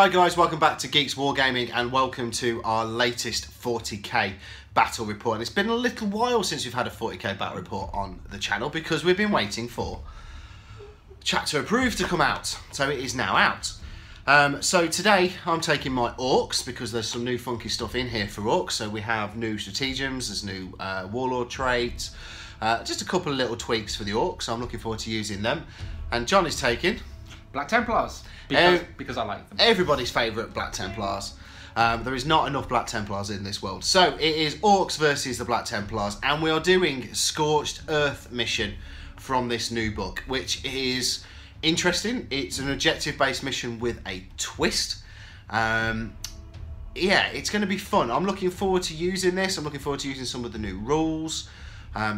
Hi guys, welcome back to Geeks Wargaming and welcome to our latest 40k battle report. And it's been a little while since we've had a 40k battle report on the channel because we've been waiting for Chapter Approved to come out. So it is now out. So today I'm taking my Orks because there's some new funky stuff in here for Orks. So we have new stratagems, there's new warlord traits, just a couple of little tweaks for the Orks. So I'm looking forward to using them. And John is taking Black Templars, because I like them. Everybody's favourite Black Templars. There is not enough Black Templars in this world. So it is Orks versus the Black Templars, and we are doing Scorched Earth mission from this new book, which is interesting. It's an objective-based mission with a twist. Yeah, it's going to be fun. I'm looking forward to using this. I'm looking forward to using some of the new rules.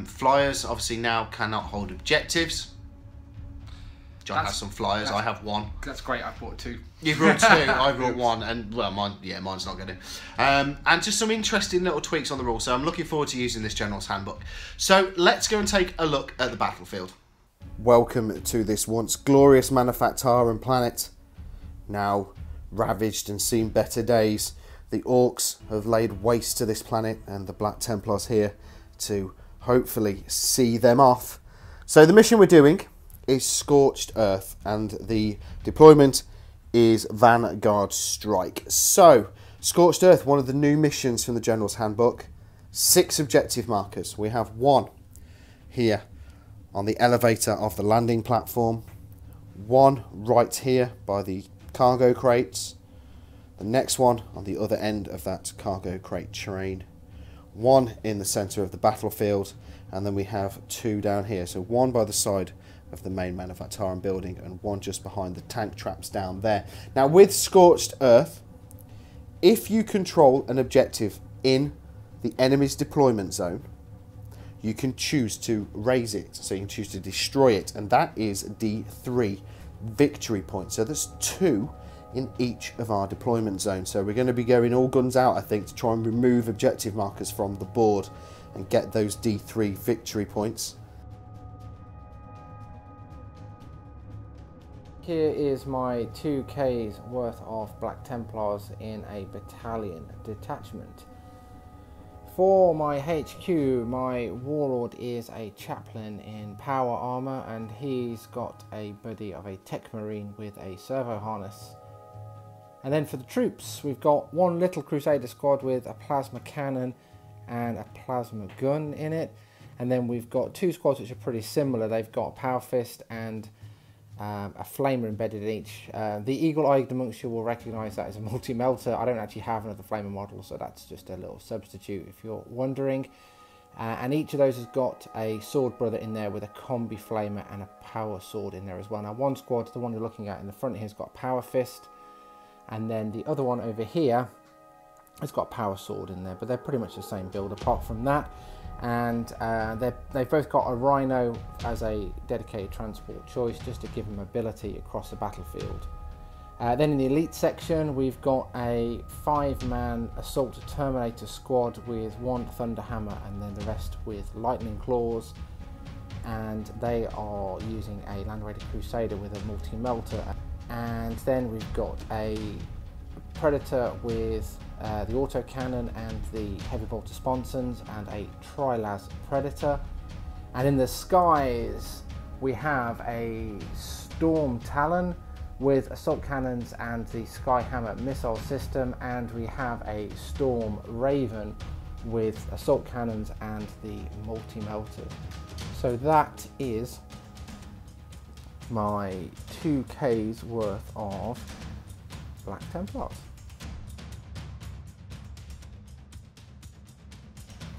Flyers obviously now cannot hold objectives. John has some flyers. I have one. That's great. I brought two. You brought two. I brought one, and well, mine's not going to. And just some interesting little tweaks on the rules. So I'm looking forward to using this General's Handbook. So let's go and take a look at the battlefield. Welcome to this once glorious Manufactaran planet, now ravaged and seen better days. The Orks have laid waste to this planet, and the Black Templars here to hopefully see them off. So the mission we're doing is Scorched Earth, and the deployment is Vanguard Strike. So, Scorched Earth, one of the new missions from the General's Handbook. 6 objective markers. We have one here on the elevator of the landing platform, one right here by the cargo crates, the next one on the other end of that cargo crate train, one in the centre of the battlefield, and then we have 2 down here. So one by the side of the main Manufactaran building and one just behind the tank traps down there. Now with Scorched Earth, if you control an objective in the enemy's deployment zone, you can choose to raise it. So you can choose to destroy it, and that is D3 victory points. So there's 2 in each of our deployment zones. So we're going to be going all guns out, I think, to try and remove objective markers from the board and get those D3 victory points. Here is my 2K's worth of Black Templars in a battalion detachment. For my HQ, my warlord is a chaplain in power armor, and he's got a buddy of a tech marine with a servo harness. And then for the troops, we've got one little crusader squad with a plasma cannon and a plasma gun in it. And then we've got 2 squads which are pretty similar. They've got a power fist and a flamer embedded in each. The eagle-eyed amongst you will recognise that as a multi-melter. I don't actually have another flamer model, so that's just a little substitute if you're wondering. And each of those has got a sword brother in there with a combi flamer and a power sword in there as well. Now one squad, the one you're looking at in the front here, has got a power fist, and then the other one over here has got a power sword in there, but they're pretty much the same build apart from that. And they've both got a rhino as a dedicated transport choice, just to give them mobility across the battlefield. Then in the elite section, we've got a 5-man assault terminator squad with 1 thunderhammer and then the rest with lightning claws, and they are using a land raider crusader with a multi-melter. And then we've got a predator with the autocannon and the heavy bolter sponsons, and a Trilas predator. And in the skies we have a Storm Talon with assault cannons and the Skyhammer missile system, and we have a Storm Raven with assault cannons and the multi-melter. So that is my 2K's worth of Black Templars.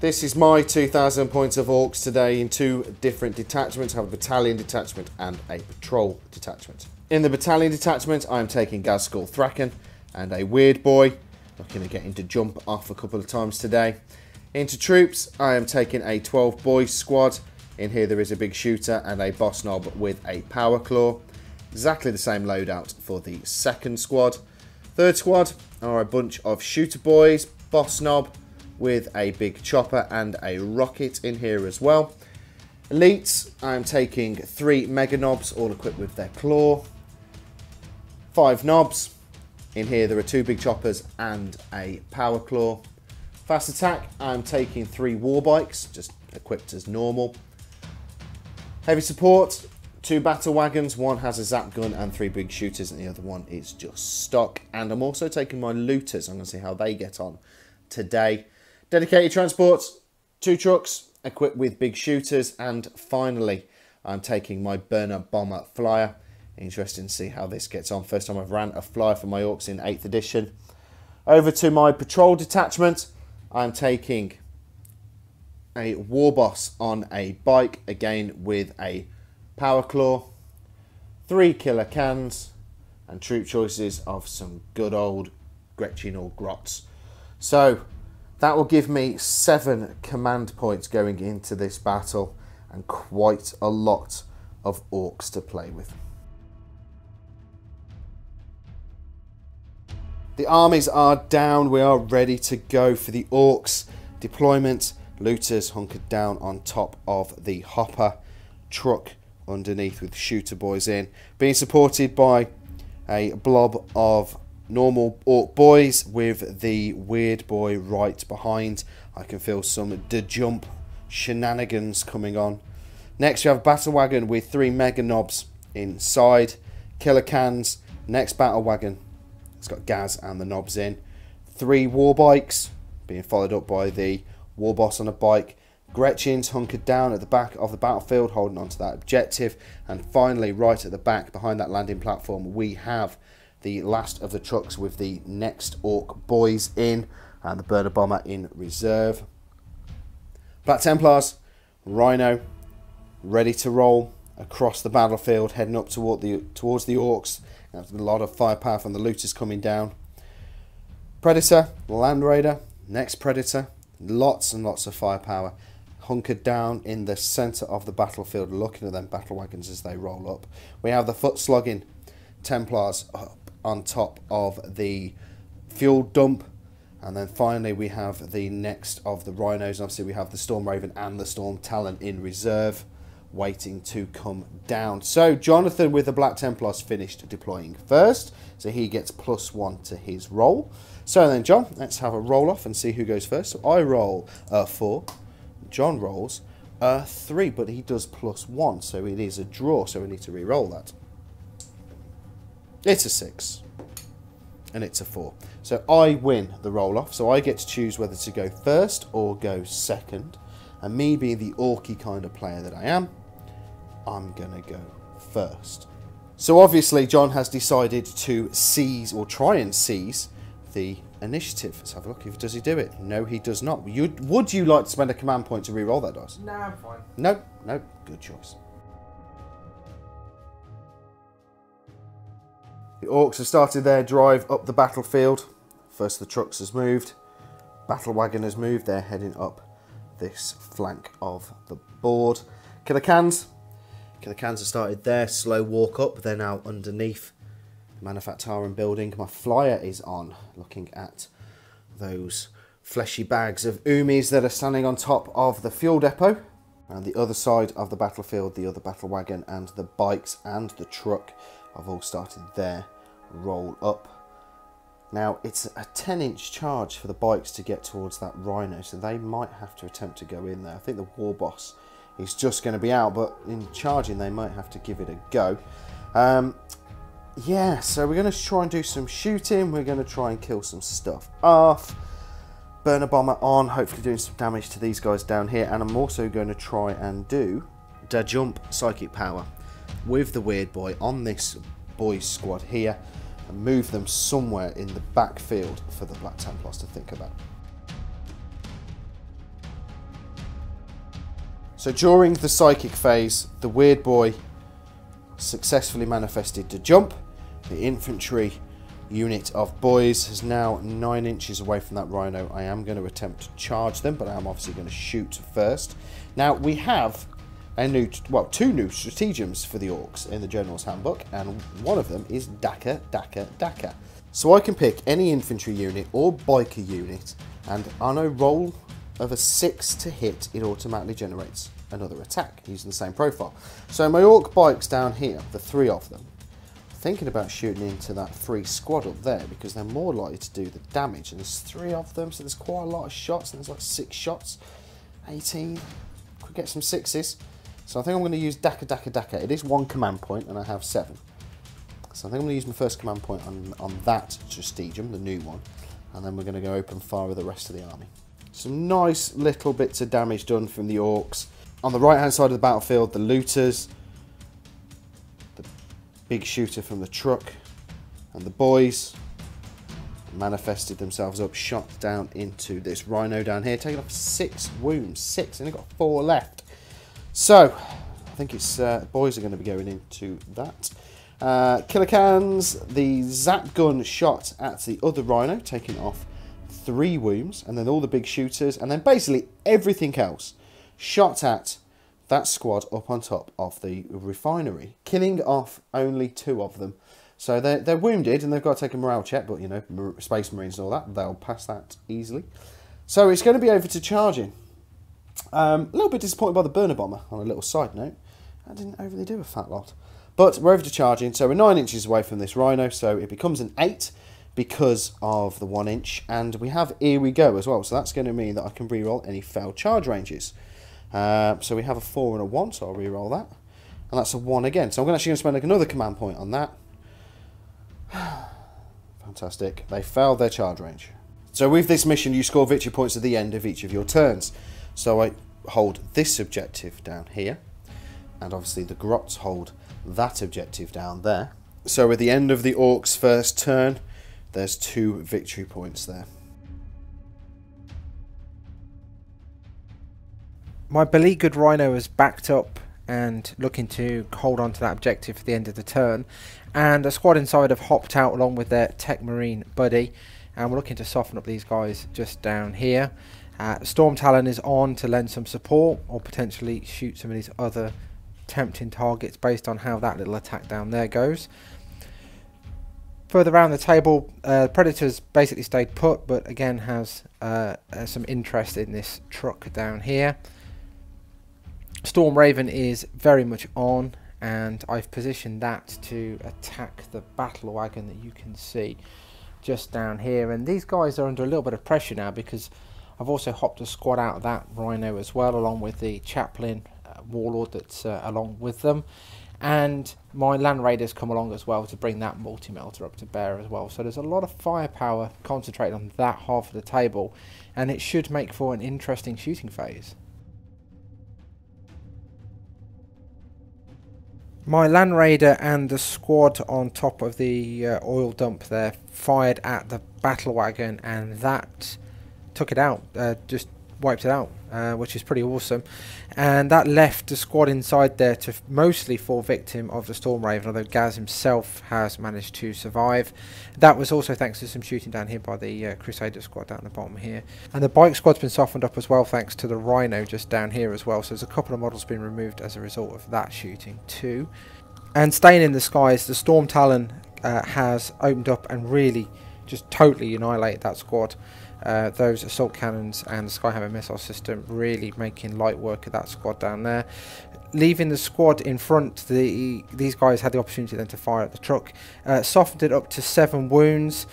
This is my 2,000 points of Orks today in 2 different detachments. I have a battalion detachment and a patrol detachment. In the battalion detachment, I am taking Gazskull Thraken and a Weird Boy. Looking to get him to jump off a couple of times today. Into troops, I am taking a 12 boy squad. In here there is a big shooter and a boss knob with a power claw. Exactly the same loadout for the 2nd squad. 3rd squad are a bunch of shooter boys, boss knob with a big chopper and a rocket in here as well. Elites, I am taking 3 mega knobs, all equipped with their claw, 5 knobs, In here there are 2 big choppers and a power claw. Fast attack, I'm taking 3 war bikes, just equipped as normal. Heavy support, 2 battle wagons, one has a zap gun and 3 big shooters, and the other one is just stock. And I'm also taking my looters. I'm going to see how they get on today. Dedicated transports, 2 trucks equipped with big shooters, and finally I'm taking my burner bomber flyer. Interesting to see how this gets on. First time I've ran a flyer for my Orks in 8th edition. Over to my patrol detachment. I'm taking a war boss on a bike, again with a power claw, 3 killer cans, and troop choices of some good old Gretchen or Grots. So that will give me 7 command points going into this battle, and quite a lot of Orks to play with. The armies are down. We are ready to go for the Orks deployment. Looters hunkered down on top of the hopper. Truck underneath with shooter boys in. Being supported by a blob of normal Ork boys with the weird boy right behind. I can feel some jump shenanigans coming on. Next we have a battle wagon with 3 mega knobs inside. Killer cans. Next battle wagon. It's got Gaz and the knobs in. 3 war bikes being followed up by the war boss on a bike. Gretchens hunkered down at the back of the battlefield holding on to that objective. And finally, right at the back behind that landing platform, we have the last of the trucks with the next Ork boys in and the burner bomber in reserve. Black Templars, Rhino, ready to roll across the battlefield, heading up towards the Orks. There's a lot of firepower from the looters coming down. Predator, Land Raider, next Predator. Lots and lots of firepower. Hunkered down in the centre of the battlefield, looking at them battle wagons as they roll up. We have the foot slogging Templars up on top of the fuel dump. And then finally we have the next of the Rhinos. Obviously we have the Storm Raven and the Storm Talon in reserve, waiting to come down. So Jonathan with the Black Templars finished deploying first, so he gets +1 to his roll. So then John, let's have a roll off and see who goes first. So I roll a 4, John rolls a 3, but he does +1, so it is a draw, so we need to re-roll that. It's a 6 and it's a 4, so I win the roll off. So I get to choose whether to go first or go second, and me being the orky kind of player that I am, I'm gonna go first. So obviously John has decided to seize, or try and seize, the initiative. Let's have a look. Does he do it? No, he does not. Would you like to spend a command point to re-roll that dice? No, I'm fine. No, no, good choice. The Orks have started their drive up the battlefield. First the trucks has moved. Battle wagon has moved. They're heading up this flank of the board. Killer cans. Killer cans have started their slow walk up. They're now underneath the manufacturing building. My flyer is on, looking at those fleshy bags of Umis that are standing on top of the fuel depot. And the other side of the battlefield, the other battle wagon and the bikes and the truck have all started their roll up. Now it's a 10-inch charge for the bikes to get towards that Rhino, so they might have to attempt to go in there. I think the war boss is just going to be out, but in charging they might have to give it a go. Yeah, so we're going to try and do some shooting. We're going to try and kill some stuff off. Burner bomber on, hopefully doing some damage to these guys down here. And I'm also going to try and do da jump psychic power with the weird boy on this boys squad here, and move them somewhere in the backfield for the Black Templars to think about. So during the psychic phase, the weird boy successfully manifested to jump. The infantry unit of boys is now 9 inches away from that Rhino. I am going to attempt to charge them, but I am obviously going to shoot first. Now we have a new, well, 2 new stratagems for the Orks in the General's Handbook, and one of them is Daka, Daka, Daka. So I can pick any infantry unit or biker unit, and on a roll of a 6 to hit, it automatically generates another attack using the same profile. So my Ork bikes down here, the 3 of them, thinking about shooting into that free squad up there because they're more likely to do the damage. And there's 3 of them, so there's quite a lot of shots. And there's like 6 shots, 18. Could get some 6s. So I think I'm going to use Daka. It is 1 command point, and I have 7. So I think I'm going to use my first command point on that Strategem, the new one. And then we're going to go open fire with the rest of the army. Some nice little bits of damage done from the Orks. On the right hand side of the battlefield, the looters, the big shooter from the truck, and the boys manifested themselves up, shot down into this rhino down here, taking off 6 wounds. 6, and they've got 4 left. So, I think it's boys are going to be going into that. Killer cans, the zap gun shot at the other rhino, taking off 3 wounds, and then all the big shooters, and then basically everything else shot at that squad up on top of the refinery, killing off only 2 of them. So they're wounded, and they've got to take a morale check, but you know, Space Marines and all that, they'll pass that easily. So it's going to be over to charging. A little bit disappointed by the burner bomber, on a little side note. I didn't overly do a fat lot. But we're over to charging, so we're 9 inches away from this rhino, so it becomes an 8 because of the 1 inch, and we have Here We Go as well, so that's going to mean that I can reroll any failed charge ranges. So we have a 4 and a 1, so I'll reroll that, and that's a 1 again. So I'm actually going to spend like another command point on that. Fantastic. They failed their charge range. So with this mission, you score victory points at the end of each of your turns. So I hold this objective down here, and obviously the Grots hold that objective down there. So at the end of the Orcs' first turn, there's 2 victory points there. My beleaguered rhino is backed up and looking to hold on to that objective for the end of the turn, and a squad inside have hopped out along with their Tech Marine buddy, and we're looking to soften up these guys just down here. Storm Talon is on to lend some support or potentially shoot some of these other tempting targets based on how that little attack down there goes. Further around the table, Predators basically stayed put, but again has some interest in this truck down here. Storm Raven is very much on, and I've positioned that to attack the battle wagon that you can see just down here. And these guys are under a little bit of pressure now because I've also hopped a squad out of that rhino as well, along with the chaplain warlord that's along with them, and my land raiders come along as well to bring that multi-melter up to bear as well. So there's a lot of firepower concentrated on that half of the table, and it should make for an interesting shooting phase. My land raider and the squad on top of the oil dump there fired at the battle wagon, and that took it out, just wiped it out, which is pretty awesome. And that left the squad inside there to mostly fall victim of the Storm Raven, although Gaz himself has managed to survive. That was also thanks to some shooting down here by the Crusader squad down the bottom here. And the bike squad's been softened up as well thanks to the Rhino just down here as well, so there's a couple of models been removed as a result of that shooting too. And staying in the skies, the Storm Talon has opened up and really just totally annihilated that squad. Those assault cannons and the Skyhammer missile system really making light work of that squad down there. Leaving the squad in front, these guys had the opportunity then to fire at the truck. Softened it up to 7 wounds.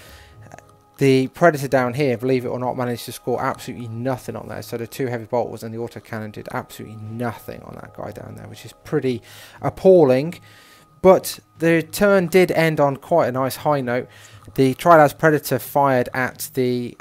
The Predator down here, believe it or not, managed to score absolutely nothing on there. So the 2 heavy bolters and the autocannon did absolutely nothing on that guy down there, which is pretty appalling. But the turn did end on quite a nice high note. The Trilaz Predator fired at the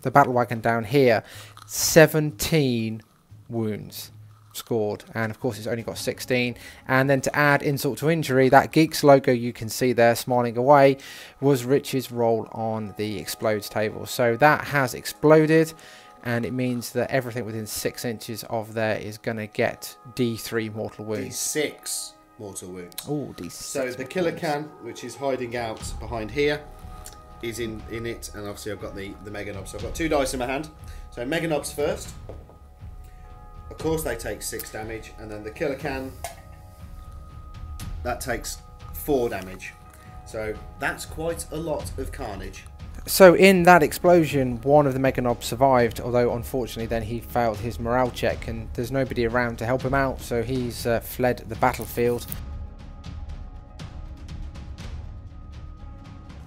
battle wagon down here. 17 wounds scored, and of course it's only got 16. And then to add insult to injury, that Geeks logo you can see there smiling away was Rich's roll on the explodes table. So that has exploded, and it means that everything within 6 inches of there is going to get D3 mortal wounds. D6 mortal wounds. Oh, D6. So the killer can, which is hiding out behind here, is in it, and obviously I've got the Mega Nobs. So I've got 2 dice in my hand. So Mega Nobs first. Of course they take 6 damage, and then the killer can, that takes 4 damage. So that's quite a lot of carnage. So in that explosion, one of the Mega Nobs survived, although unfortunately then he failed his morale check, and there's nobody around to help him out, so he's fled the battlefield.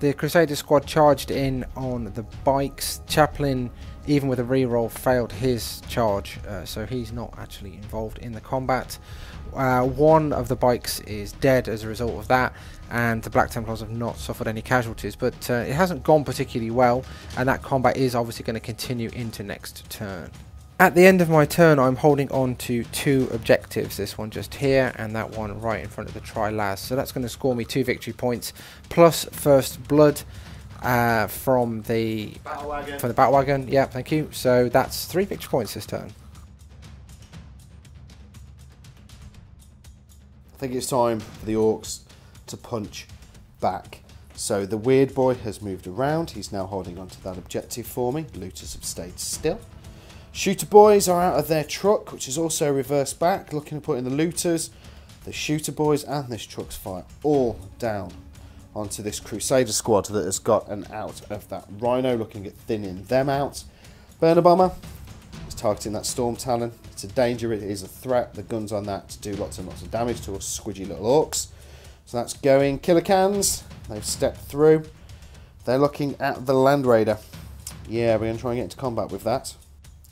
The Crusader squad charged in on the bikes. Chaplain, even with a reroll, failed his charge, so he's not actually involved in the combat. One of the bikes is dead as a result of that, and the Black Templars have not suffered any casualties, but it hasn't gone particularly well, and that combat is obviously going to continue into next turn. At the end of my turn, I'm holding on to 2 objectives, this one just here and that one right in front of the Tri-Las. So that's going to score me 2 victory points plus first blood from the battle wagon. Yeah, thank you. So that's 3 victory points this turn. I think it's time for the Orks to punch back. So the weird boy has moved around. He's now holding on to that objective for me. Looters have stayed still. Shooter boys are out of their truck, which is also reversed back, looking to put in the looters. The shooter boys and this truck's fire all down onto this Crusader squad that has gotten out of that Rhino, looking at thinning them out. Burner Bomber is targeting that Storm Talon. It's a danger, it is a threat. The guns on that do lots and lots of damage to us squidgy little orcs. So that's going. Killer Cans, they've stepped through. They're looking at the Land Raider. Yeah, we're going to try and get into combat with that.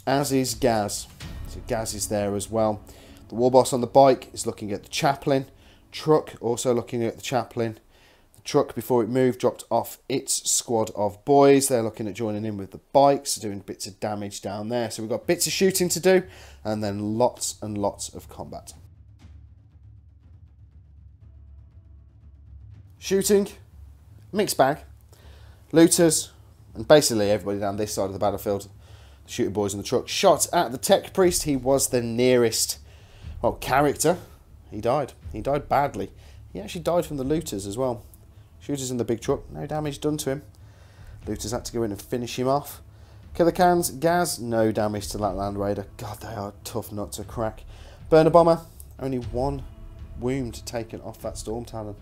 As is Gaz. So Gaz is there as well. The war boss on the bike is looking at the chaplain. Truck also looking at the chaplain. The truck, before it moved, dropped off its squad of boys. They're looking at joining in with the bikes, doing bits of damage down there. So we've got bits of shooting to do, and then lots and lots of combat. Shooting, mixed bag. Looters, and basically everybody down this side of the battlefield. The shooter boys in the truck shot at the tech priest. He was the nearest, well, character. He died. He died badly. He actually died from the looters as well. Shooters in the big truck, no damage done to him. Looters had to go in and finish him off. Killer Cans, Gaz, no damage to that Land Raider. God, they are tough nut to crack. Burner Bomber, only 1 wound taken off that Storm Talon.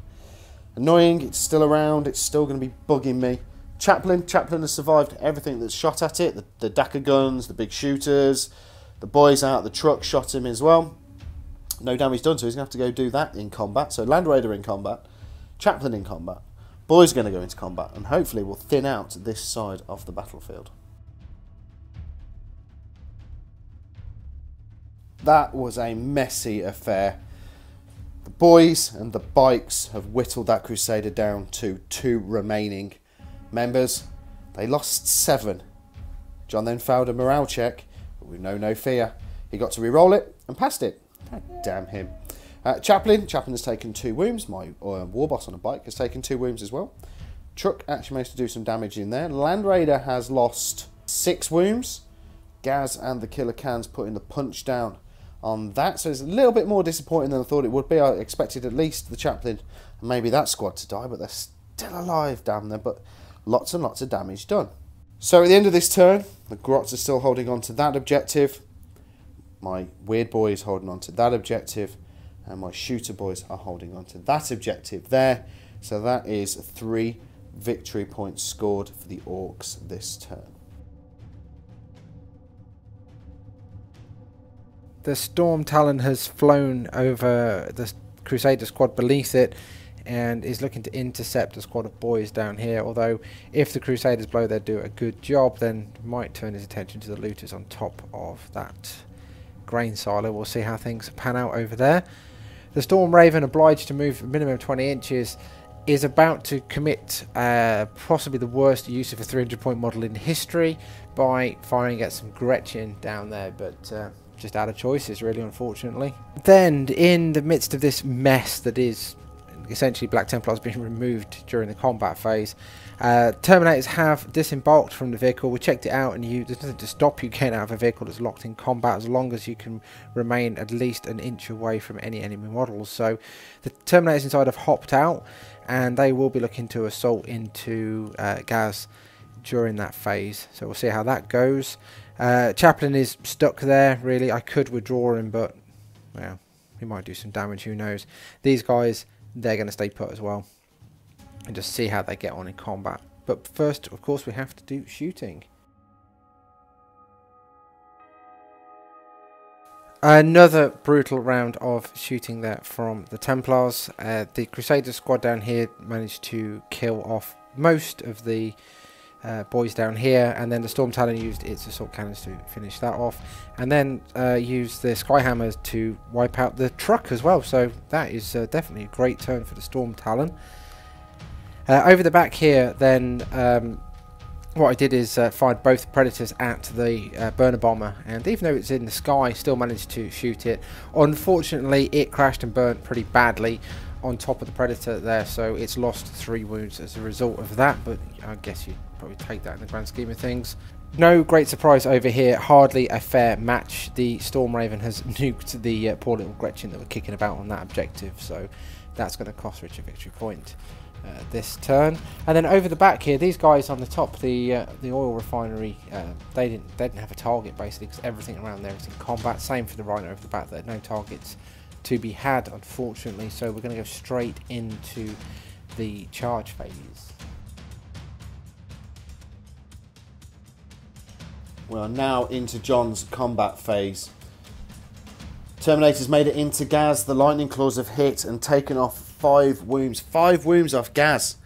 Annoying, it's still around, it's still going to be bugging me. Chaplain has survived everything that's shot at it. The Dakar guns, the big shooters, the boys out the truck shot him as well. No damage done, so he's going to have to go do that in combat. So Land Raider in combat, Chaplain in combat, boys going to go into combat, and hopefully we'll thin out this side of the battlefield. That was a messy affair. The boys and the bikes have whittled that Crusader down to 2 remaining members. They lost 7. John then failed a morale check, but with no fear. He got to re-roll it and passed it. God damn him. Chaplain has taken 2 wounds. My war boss on a bike has taken 2 wounds as well. Truck actually managed to do some damage in there. Land Raider has lost 6 wounds. Gaz and the Killer Cans putting the punch down on that. So it's a little bit more disappointing than I thought it would be. I expected at least the Chaplain and maybe that squad to die, but they're still alive, damn them. But lots and lots of damage done. So at the end of this turn, the Grots are still holding on to that objective. My weird boy is holding on to that objective. And my shooter boys are holding on to that objective there. So that is 3 victory points scored for the Orks this turn. The Storm Talon has flown over the Crusader squad beneath it and is looking to intercept a squad of boys down here. Although if the Crusaders blow their do a good job, then might turn his attention to the looters on top of that grain silo. We'll see how things pan out over there. The Storm Raven, obliged to move a minimum of 20 inches, is about to commit possibly the worst use of a 300-point model in history by firing at some Gretchen down there, but just out of choices really, unfortunately. Then in the midst of this mess that is essentially Black Templars being removed during the combat phase, Terminators have disembarked from the vehicle. We checked it out, and there's nothing to stop you getting out of a vehicle that's locked in combat as long as you can remain at least an inch away from any enemy models. So the Terminators inside have hopped out, and they will be looking to assault into Gaz during that phase. So we'll see how that goes. Chaplain is stuck there, really. I could withdraw him, but well, he might do some damage, who knows. These guys, they're going to stay put as well and just see how they get on in combat. But first, of course, we have to do shooting. Another brutal round of shooting there from the Templars. The Crusader squad down here managed to kill off most of the boys down here, and then the Storm Talon used its assault cannons to finish that off, and then used the Skyhammers to wipe out the truck as well. So that is definitely a great turn for the Storm Talon. Over the back here, then what I did is fired both Predators at the burner bomber, and even though it's in the sky, still managed to shoot it. Unfortunately, it crashed and burnt pretty badly on top of the Predator there, so it's lost 3 wounds as a result of that, but I guess you'd probably take that in the grand scheme of things. No great surprise over here, hardly a fair match. The Storm Raven has nuked the poor little Gretchen that were kicking about on that objective, so that's going to cost Rich a victory point this turn. And then over the back here, these guys on the top, the oil refinery, they didn't have a target basically, because everything around there is in combat. Same for the Rhino over the back, there no targets to be had, unfortunately, so we're going to go straight into the charge phase. We are now into John's combat phase. Terminators made it into Gaz. The lightning claws have hit and taken off 5 wounds. 5 wounds off Gaz.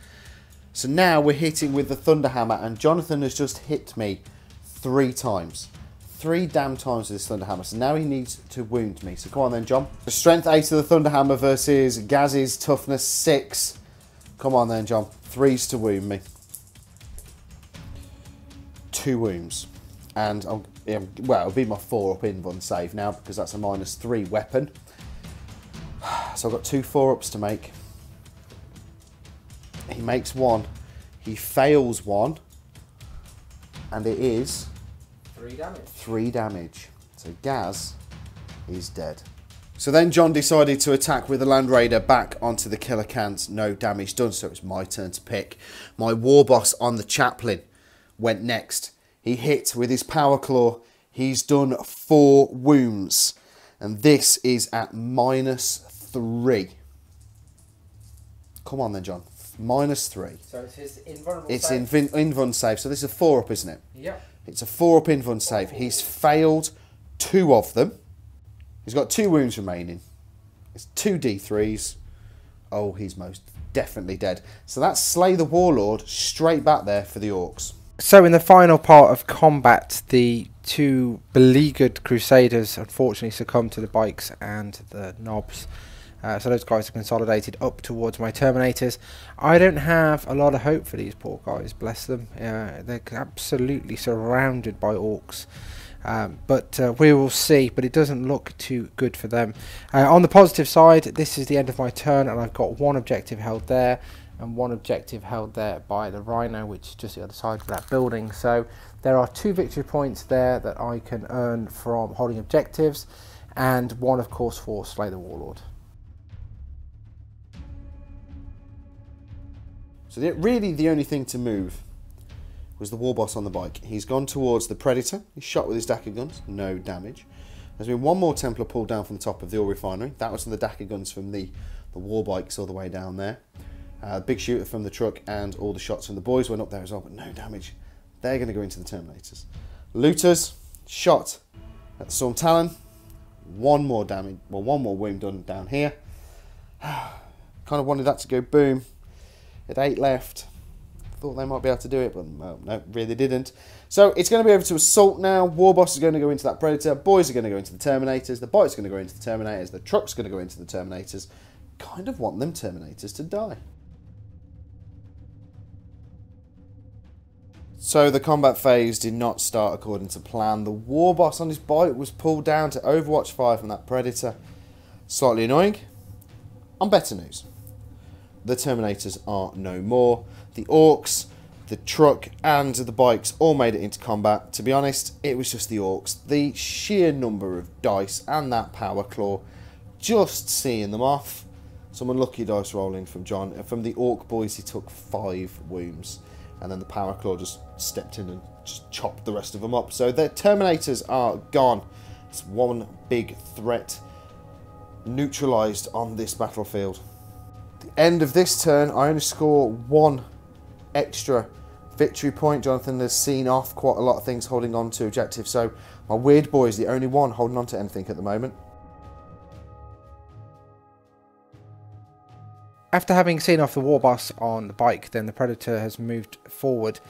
So now we're hitting with the Thunderhammer, and Jonathan has just hit me 3 times. 3 damn times with this Thunderhammer, so now he needs to wound me. So come on then, John. The strength 8 of the Thunderhammer versus Gaz's toughness 6. Come on then, John. 3s to wound me. 2 wounds. And well, it'll be my 4-up invuln save now, because that's a -3 weapon. So I've got 2 4-ups to make. He makes 1. He fails 1. And it is 3 damage. 3 damage. So Gaz is dead. So then John decided to attack with the Land Raider back onto the killer cans. No damage done, so it's my turn to pick. My war boss on the Chaplain went next. He hit with his Power Claw. He's done 4 wounds. And this is at -3. Come on then, John. -3. So it's his invulnerable It's save. invuln save. So this is a 4-up, isn't it? Yep. It's a 4-up invuln save. He's failed 2 of them. He's got 2 wounds remaining. It's 2 D3s. Oh, he's most definitely dead. So that's Slay the Warlord straight back there for the Orks. So in the final part of combat, the 2 beleaguered Crusaders unfortunately succumbed to the bikes and the knobs. So those guys are consolidated up towards my Terminators. I don't have a lot of hope for these poor guys, bless them. They're absolutely surrounded by Orks. But we will see, but it doesn't look too good for them. On the positive side, this is the end of my turn, and I've got 1 objective held there and 1 objective held there by the Rhino, which is just the other side of that building. So there are 2 victory points there that I can earn from holding objectives, and 1 of course for Slay the Warlord. So really the only thing to move was the war boss on the bike. He's gone towards the Predator. He's shot with his Dacker guns, no damage. There's been 1 more Templar pulled down from the top of the oil refinery. That was from the Dacker guns from the war bikes all the way down there. Big shooter from the truck, and all the shots from the boys went up there as well, but no damage. They're going to go into the Terminators. Looters, shot at the Storm Talon. 1 more damage, well, 1 more wound done down here. Kind of wanted that to go boom. It 8 left. Thought they might be able to do it, but well, no, really didn't. So it's going to be over to Assault now. Warboss is going to go into that Predator. Boys are going to go into the Terminators. The bike's going to go into the Terminators. The truck's going to go into the Terminators. Kind of want them Terminators to die. So the combat phase did not start according to plan. The Warboss on his bike was pulled down to Overwatch fire from that Predator. Slightly annoying. On better news, the Terminators are no more. The Orks, the truck and the bikes all made it into combat. To be honest, it was just the Orks. The sheer number of dice and that Power Claw, just seeing them off. Some unlucky dice rolling from John. From the Ork boys, he took 5 wounds. And then the Power Claw just stepped in and just chopped the rest of them up. So the Terminators are gone. It's 1 big threat neutralised on this battlefield. At the end of this turn, I only score 1 extra victory point. Jonathan has seen off quite a lot of things holding on to objectives. So my Weird Boy is the only one holding on to anything at the moment. After having seen off the war boss on the bike, then the Predator has moved forward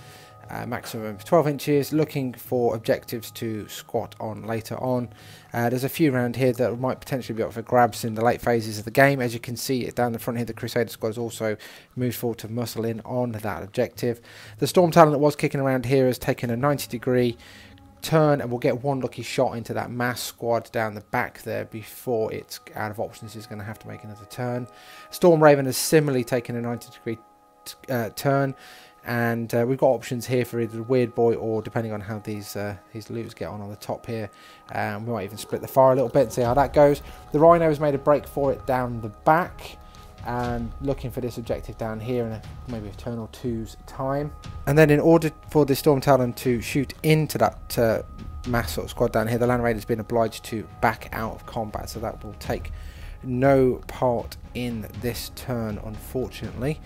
maximum of 12 inches, looking for objectives to squat on later on. There's a few around here that might potentially be up for grabs in the late phases of the game. As you can see down the front here, the Crusader squad has also moved forward to muscle in on that objective. The Storm Talon that was kicking around here has taken a 90-degree turn and will get one lucky shot into that mass squad down the back there before it's out of options. Is going to have to make another turn. Storm Raven has similarly taken a 90-degree turn, and we've got options here for either the Weird Boy or, depending on how these looters get on the top here, we might even split the fire a little bit and see how that goes. The Rhino has made a break for it down the back and looking for this objective down here in maybe a turn or two's time. And then in order for the Storm Talon to shoot into that mass sort of squad down here, the Land Raider's been obliged to back out of combat, so that will take no part in this turn, unfortunately.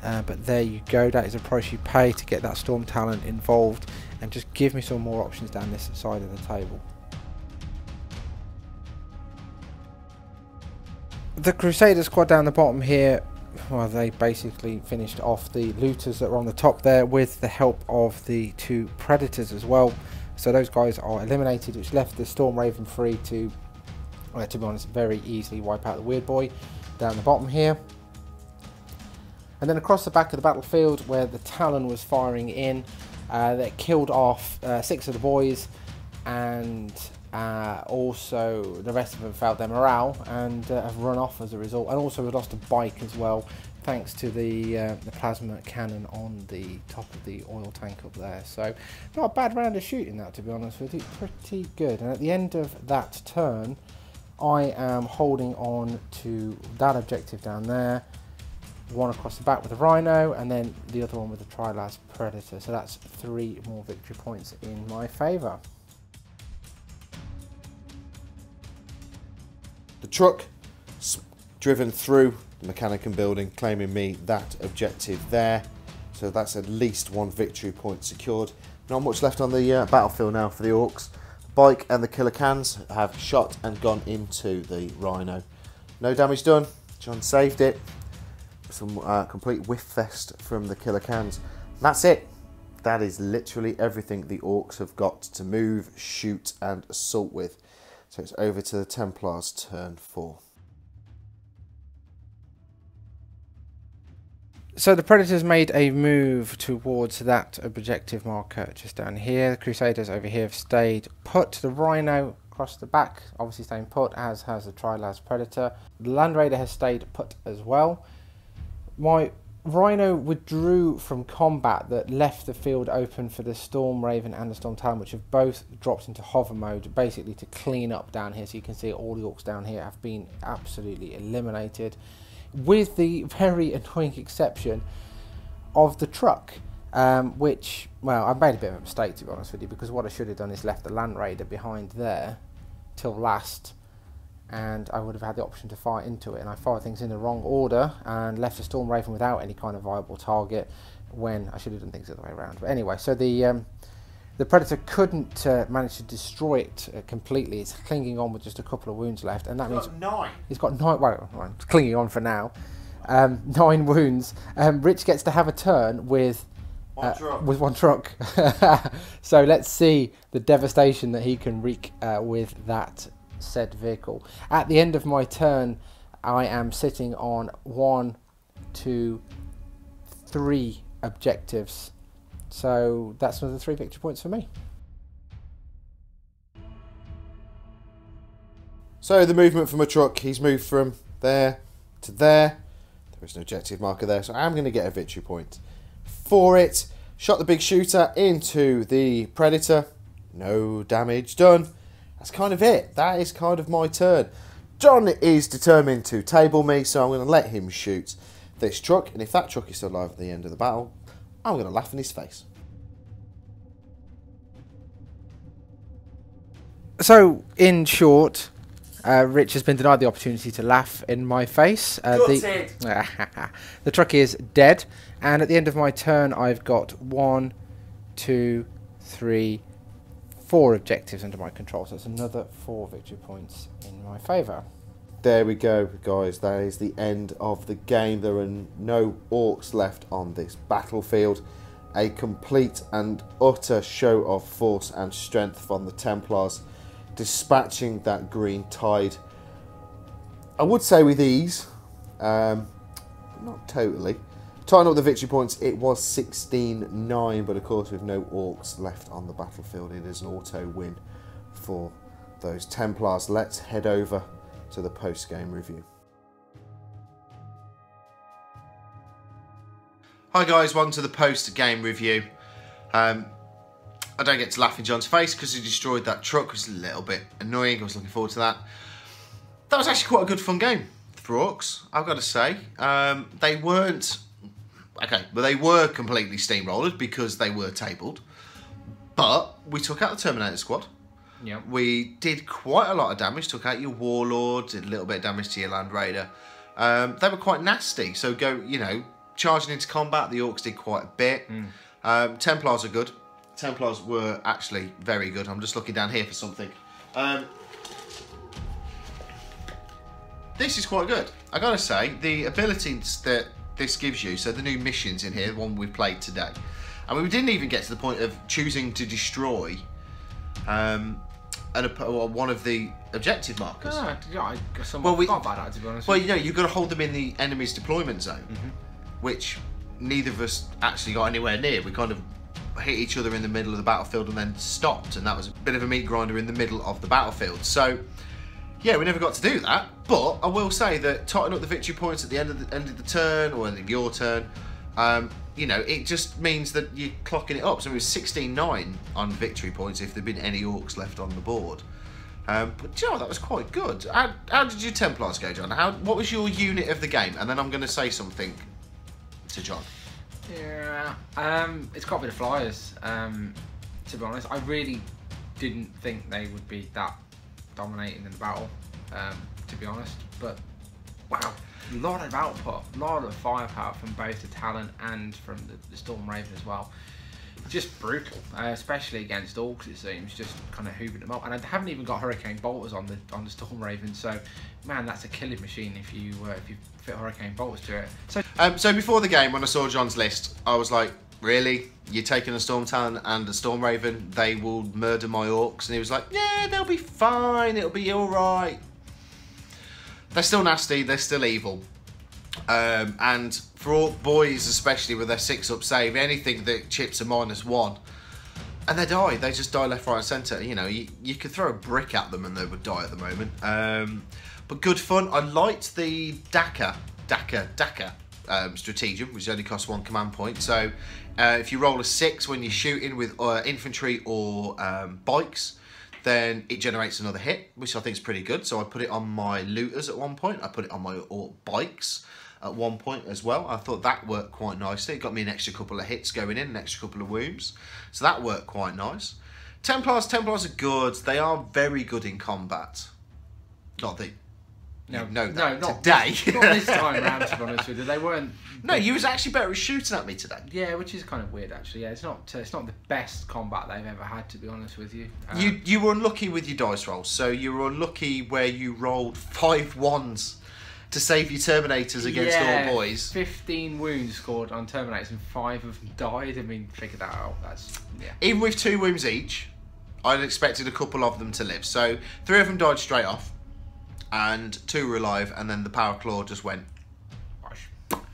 But there you go, that is a price you pay to get that Storm Talon involved and just give me some more options down this side of the table. The Crusader squad down the bottom here, well, they basically finished off the looters that were on the top there with the help of the two Predators as well. So those guys are eliminated, which left the Storm Raven free to be honest, very easily wipe out the Weird Boy down the bottom here. And then across the back of the battlefield where the Talon was firing in, they killed off 6 of the boys, and also the rest of them felt their morale and have run off as a result. And also we lost a bike as well, thanks to the plasma cannon on the top of the oil tank up there. So not a bad round of shooting that, to be honest with you, pretty good. And at the end of that turn, I am holding on to that objective down there, one across the back with the Rhino, and then the other one with the Trilas Predator. So that's 3 more victory points in my favour. The truck driven through the Mechanicum building, claiming me that objective there. So that's at least 1 victory point secured. Not much left on the battlefield now for the Orks. The bike and the killer cans have shot and gone into the Rhino. No damage done. John saved it. Some complete whiff fest from the killer cans. That's it. That is literally everything the Orks have got to move, shoot and assault with. So it's over to the Templars turn 4. So the Predators made a move towards that objective marker just down here. The Crusaders over here have stayed put. The Rhino across the back obviously staying put, as has the Trilas Predator. The Land Raider has stayed put as well. My Rhino withdrew from combat, that left the field open for the Storm Raven and the Storm Talon, which have both dropped into hover mode, basically to clean up down here. So you can see all the Orks down here have been absolutely eliminated, with the very annoying exception of the truck, which, well, I've made a bit of a mistake, to be honest with you, because what I should have done is left the Land Raider behind there till last, and I would have had the option to fire into it, and I fired things in the wrong order and left the Storm Raven without any kind of viable target, when I should have done things the other way around. But anyway, so the Predator couldn't manage to destroy it completely. It's clinging on with just a couple of wounds left, and that means he's got 9. Well, it's clinging on for now. 9 wounds. Rich gets to have a turn with one truck. So let's see the devastation that he can wreak with that said vehicle. At the end of my turn, I am sitting on 1, 2, 3 objectives. So that's another 3 victory points for me. So the movement from a truck, he's moved from there to there. There is an objective marker there, so I'm going to get a victory point for it. Shot the big shooter into the Predator. No damage done. That's kind of it. That is kind of my turn. John is determined to table me, so I'm going to let him shoot this truck. And if that truck is still alive at the end of the battle, I'm going to laugh in his face. So, in short, Rich has been denied the opportunity to laugh in my face. The truck is dead, and at the end of my turn, I've got 1, 2, 3, 4 objectives under my control. So it's another 4 victory points in my favour. there we go, guys. That is the end of the game. There are no orcs left on this battlefield. A complete and utter show of force and strength from the Templars, dispatching that green tide. I would say with ease, not totally. Tying up the victory points, it was 16-9, but of course with no orcs left on the battlefield, it is an auto win for those Templars. Let's head over to the post-game review. Hi guys, welcome to the post-game review. I don't get to laugh in John's face because he destroyed that truck. It was a little bit annoying. I was looking forward to that. That was actually quite a good fun game for Orks, I've got to say. They weren't... Okay, but they were completely steamrolled because they were tabled. But we took out the Terminator squad. Yeah. We did quite a lot of damage. Took out your Warlord, did a little bit of damage to your Land Raider. They were quite nasty. So charging into combat, the Orks did quite a bit. Templars are good. Templars were actually very good. I'm just looking down here for something. This is quite good. I gotta say, the abilities that this gives you, so the new missions in here, the one we played today. I mean, we didn't even get to the point of choosing to destroy one of the objective markers. I forgot about that, to be honest. Well, you've got to hold them in the enemy's deployment zone, which neither of us actually got anywhere near. We kind of hit each other in the middle of the battlefield and then stopped, and that was a bit of a meat grinder in the middle of the battlefield. So, yeah, we never got to do that. But I will say that totting up the victory points at the end of the turn, or end of your turn, it just means that you're clocking it up. So it was 16-9 on victory points if there'd been any Orks left on the board. But that was quite good. How did your Templars go, John? What was your unit of the game? And then I'm going to say something to John. Yeah, it's got a bit of flyers. To be honest, I really didn't think they would be that dominating in the battle. To be honest, but wow, a lot of output, a lot of firepower from both the Talon and from the Storm Raven as well. Just brutal, especially against Orks. It seems just kind of hoovering them up, and I haven't even got Hurricane Bolters on the Storm Raven. So, man, that's a killing machine if you fit Hurricane Bolters to it. So before the game, when I saw John's list, I was like, really? You're taking a Storm Talon and a Storm Raven? They will murder my Orks? And he was like, yeah, they'll be fine. It'll be all right. They're still nasty. They're still evil. And for Ork boys, especially with their 6-up save, anything that chips a -1, and they die. They just die left, right, and centre. You could throw a brick at them and they would die at the moment. But good fun. I liked the Daka stratagem, which only costs 1 command point. So if you roll a 6 when you're shooting with infantry or bikes, then it generates another hit, which I think is pretty good. So I put it on my looters at one point. I put it on my bikes at one point as well. I thought that worked quite nicely. It got me an extra couple of hits going in, an extra couple of wounds. So that worked quite nice. Templars are good. They are very good in combat. Not the... No, not today. Not this time round, to be honest with you. They weren't... No, you was actually better at shooting at me today. Yeah, which is kind of weird, actually. Yeah, it's not the best combat they've ever had, to be honest with you. You were unlucky with your dice rolls. So you were unlucky where you rolled 5 1s to save your Terminators against all boys. 15 wounds scored on Terminators and 5 of them died. I mean, figure that out. Even with 2 wounds each, I'd expected a couple of them to live. So 3 of them died straight off, and 2 were alive, and then the Power Claw just went.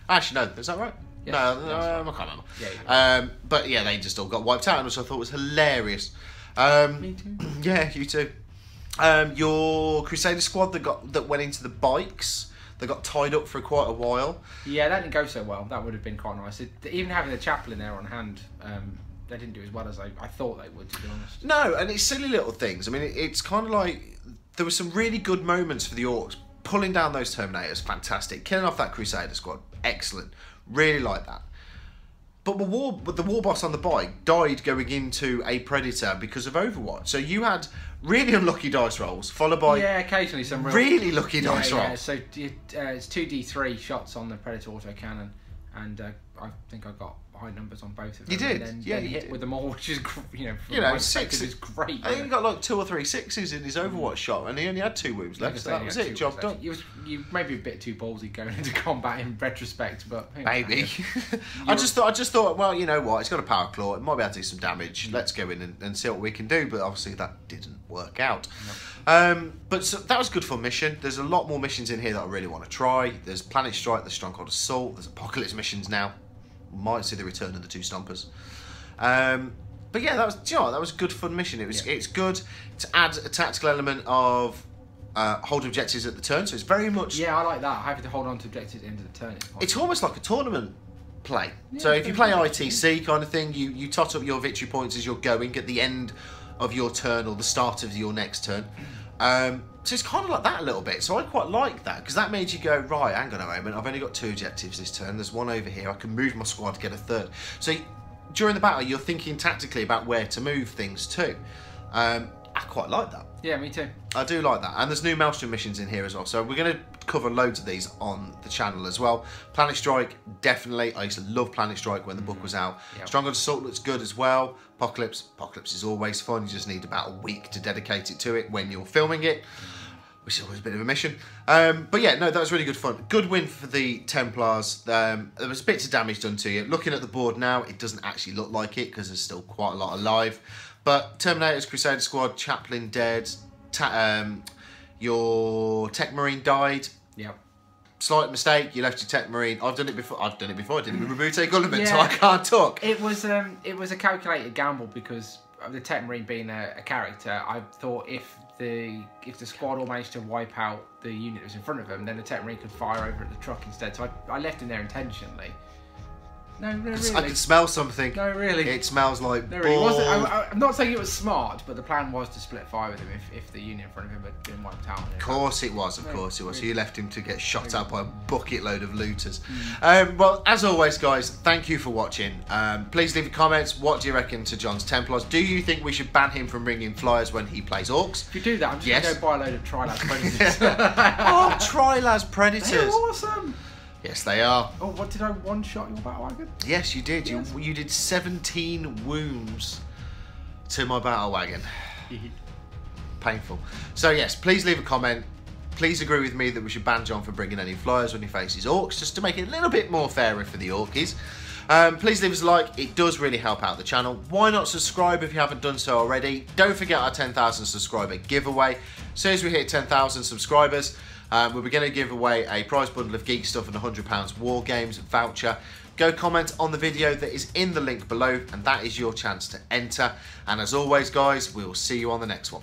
Actually, no, is that right? Yes, no, I can't remember. Yeah. But yeah, they just all got wiped out, which I thought was hilarious. Me too. Yeah, you too. Your Crusader squad that went into the bikes, they got tied up for quite a while. Yeah, that didn't go so well. That would have been quite nice. Even having the chaplain there on hand, they didn't do as well as I thought they would, to be honest. No, and it's silly little things. I mean, it's kind of like there were some really good moments for the Orks. Pulling down those Terminators, fantastic. Killing off that Crusader squad, excellent. Really like that. But the war boss on the bike died going into a Predator because of Overwatch. So you had really unlucky dice rolls, followed by occasionally some really lucky dice rolls. Yeah, so it's 2d3 shots on the Predator autocannon, and I think I high numbers on both of them. You did, and yeah, then you hit did. with them all, which is from You know, my perspective, 6 is great. I think he got like 2 or 3 6s in his Overwatch shot, and he only had 2 wounds left. So that was it. Job done. You maybe a bit too ballsy going into combat in retrospect, but Maybe. I just thought, well, you know what? It's got a power claw. It might be able to do some damage. Let's go in and see what we can do. But obviously that didn't work out. No. But so, that was a good fun mission. There's a lot more missions in here that I really want to try. There's Planet Strike, there's Stronghold Assault, there's Apocalypse missions now. Might see the return of the 2 Stompers. But yeah, that was, you know, that was a good fun mission. It's good to add a tactical element of hold objectives at the turn. So it's very much I like that. Having to hold on to objectives into the turn. It's almost like a tournament play. So if you play ITC kind of thing, you tot up your victory points as you're going at the end of your turn or the start of your next turn. So it's kind of like that a little bit. So I quite like that because that made you go, right, hang on a moment, I've only got 2 objectives this turn. There's one over here. I can move my squad to get a 3rd. So during the battle, you're thinking tactically about where to move things to. I quite like that. Yeah, me too. I do like that. And there's new Maelstrom missions in here as well. So we're going to cover loads of these on the channel as well. Planet Strike, definitely. I used to love Planet Strike when the book was out. Yep. Stronghold Assault looks good as well. Apocalypse is always fun. You just need about a week to dedicate it to it when you're filming it, which is always a bit of a mission. But yeah, no, that was really good fun. Good win for the Templars. There was bits of damage done to you. Looking at the board now, it doesn't actually look like it because there's still quite a lot alive. But Terminators, Crusader Squad, Chaplain dead, your Tech Marine died. Yep. Slight mistake, you left your Tech Marine. I've done it before. I did it with Rabute Gulliman, so I can't talk. It was a calculated gamble because of the Tech Marine being a character. I thought if the squad all managed to wipe out the unit that was in front of them, then the Tech Marine could fire over at the truck instead. So I left him there intentionally. No, really. I can smell something. No, really. It smells like no, really. It wasn't, I'm not saying it was smart, but the plan was to split fire with him if the unit in front of him had been wiped out. Of course it was, Really. So you left him to get shot at by a bucket load of looters. Well, as always, guys, thank you for watching. Please leave your comments. What do you reckon to John's Templars? Do you think we should ban him from bringing flyers when he plays Orks? If you do that, I'm just going to go buy a load of Trilaz Predators. Oh, Trilaz Predators. They're awesome. Yes, they are. Oh, what did I one-shot your battle wagon? Yes, you did. Yes. You did 17 wounds to my battle wagon. Painful. So yes, please leave a comment. Please agree with me that we should ban John for bringing any flyers when he faces Orks, just to make it a little bit more fairer for the Orkies. Please leave us a like. It does really help out the channel. Why not subscribe if you haven't done so already? Don't forget our 10,000 subscriber giveaway. As soon as we hit 10,000 subscribers, we're going to give away a prize bundle of Geek stuff and £100 Wargames voucher. Go comment on the video that is in the link below, and that is your chance to enter. And as always, guys, we will see you on the next one.